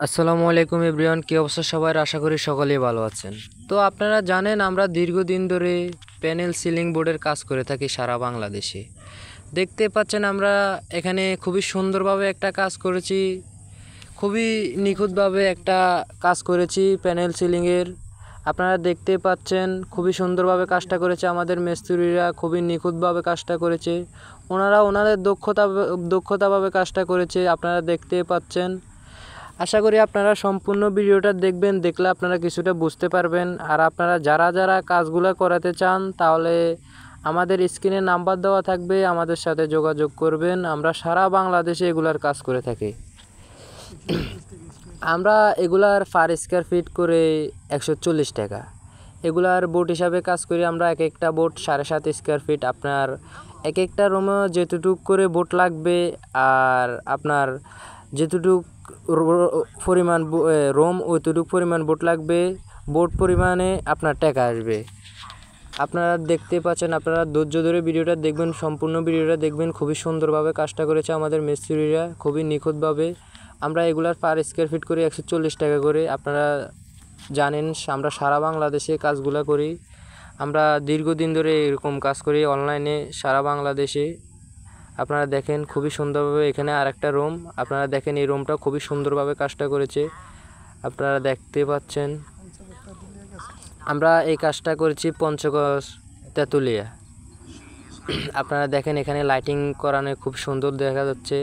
আসসালামু আলাইকুম এভরিওয়ান, কি অবস্থা সবার? আশা করি সকলেই ভালো আছেন। তো আপনারা জানেন আমরা দীর্ঘদিন ধরে প্যানেল সিলিং বোর্ডের কাজ করে থাকি সারা বাংলাদেশে। দেখতে পাচ্ছেন আমরা এখানে খুবই সুন্দরভাবে একটা কাজ করেছি, খুবই নিখুঁতভাবে একটা কাজ করেছি প্যানেল সিলিংয়ের। আপনারা দেখতে পাচ্ছেন খুবই সুন্দরভাবে কাজটা করেছে আমাদের মিস্ত্রিরা, খুবই নিখুঁতভাবে কাজটা করেছে। ওনারা ওনাদের দক্ষতাভাবে কাজটা করেছে, আপনারা দেখতে পাচ্ছেন। আশা করি আপনারা সম্পূর্ণ ভিডিওটা দেখবেন, দেখলে আপনারা কিছুটা বুঝতে পারবেন। আর আপনারা যারা যারা কাজগুলো করাতে চান তাহলে আমাদের স্ক্রিনে নাম্বার দেওয়া থাকবে, আমাদের সাথে যোগাযোগ করবেন। আমরা সারা বাংলাদেশে এগুলার কাজ করে থাকি। আমরা এগুলার পার স্কোয়ার ফিট করে 140 টাকা। এগুলার বোর্ড হিসাবে কাজ করি আমরা। এক একটা বোর্ড 7.5 স্কোয়ার ফিট। আপনার এক একটা রুমে যেতটুক করে বোর্ড লাগবে আর আপনার যেতটুক পরিমাণ রুম ওইতটুক পরিমাণ বোর্ড লাগবে, বোর্ড পরিমাণে আপনার টাকা আসবে। আপনারা দেখতে পাচ্ছেন, আপনারা ধৈর্য ধরে ভিডিওটা দেখবেন, সম্পূর্ণ ভিডিওটা দেখবেন। খুবই সুন্দরভাবে কাজটা করেছে আমাদের মিস্ত্রিরা, খুবই নিখুঁতভাবে। আমরা এগুলার পার স্কোয়ার ফিট করে 140 টাকা করে। আপনারা জানেন আমরা সারা বাংলাদেশে কাজগুলো করি। আমরা দীর্ঘদিন ধরে এরকম কাজ করি অনলাইনে সারা বাংলাদেশে। আপনারা দেখেন খুবই সুন্দরভাবে এখানে আরেকটা রুম, আপনারা দেখেন এই রুমটা খুবই সুন্দরভাবে কাজটা করেছে, আপনারা দেখতে পাচ্ছেন। আমরা এই কাজটা করেছি পঞ্চগড় তেঁতুলিয়া। আপনারা দেখেন এখানে লাইটিং করানো খুব সুন্দর দেখা যাচ্ছে।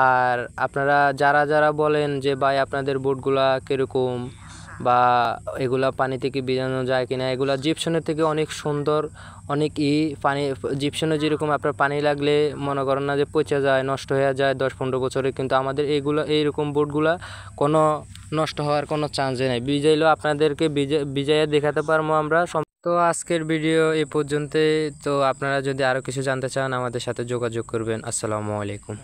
আর আপনারা যারা যারা বলেন যে ভাই আপনাদের বোর্ডগুলা কীরকম বা এগুলা পানি থেকে ভিজানো যায় কিনা, এগুলা জিপসনের থেকে অনেক সুন্দর, অনেক পানি জিপসনে যেরকম আপনার পানি লাগলে মনে করেন না যে পচে যায়, নষ্ট হয়ে যায় 10-15 বছরে, কিন্তু আমাদের এইরকম বোর্ডগুলা কোনো নষ্ট হওয়ার কোনো চান্সই নেই। ভিজাইলেও আপনাদেরকে ভিজাইয়া দেখাতে পারবো আমরা। তো আজকের ভিডিও এই পর্যন্তই। তো আপনারা যদি আরও কিছু জানতে চান আমাদের সাথে যোগাযোগ করবেন। আসসালামু আলাইকুম।